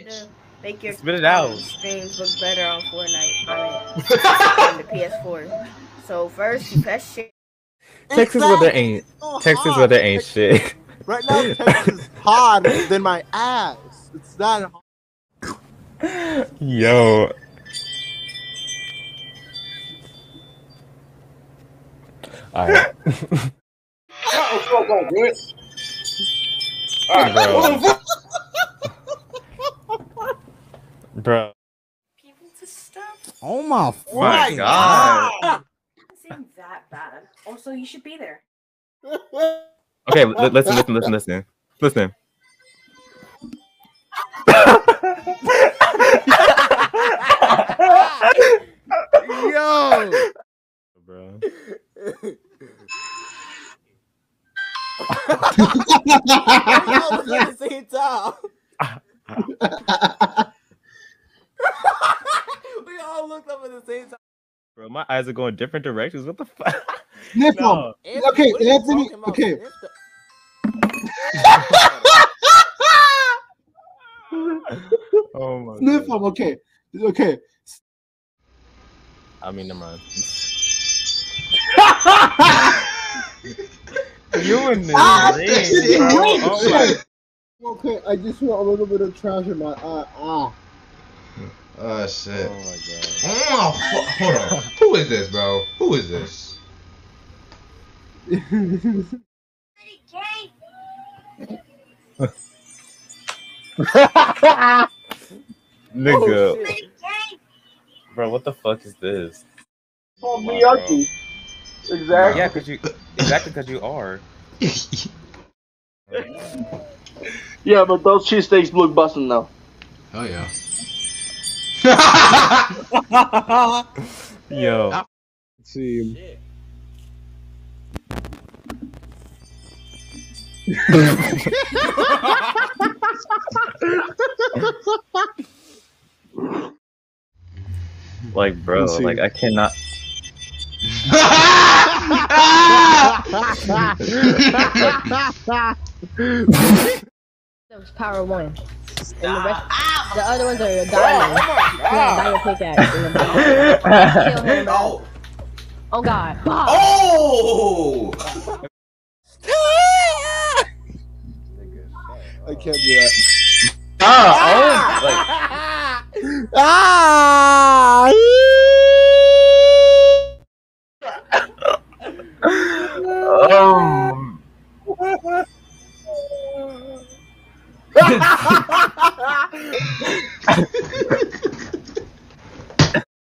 To make your Spit it out. streams look better on Fortnite. On the PS4. So first you press share. Texas weather ain't. Texas weather ain't shit. Right now, Texas is hotter than my ass. It's that hot. Yo. Alright. Bro. People to stop. Oh my My God. It seems that bad. Also, you should be there. Okay, listen. Listen. Yo! Bro. We all look at the same time. We all looked up at the same time. Bro, my eyes are going different directions. What the fuck? Sniff No. him. Okay, What are you Anthony. talking about? Okay. Sniff the- Oh my Sniff God. him. Okay. Okay. I mean, never mind. You and this shit. bro. Wait, Oh my. shit. Okay, I just want a little bit of trash in my eye. Oh shit. Oh my God. Oh, hold on. Who is this, bro? Who is this? Nigga. Oh, shit. Bro, what the fuck is this? Oh, Miyaki. Exactly. Yeah, because you are. Yeah, but those cheesesteaks look busting though. Oh yeah. Yo. Let's see. Shit. Like, bro, Let's see. like I cannot. That was power one. And the rest, the other ones are diamond. Diamond pickaxe. Kill him, bro. Oh God. Oh! I can't do that. Oh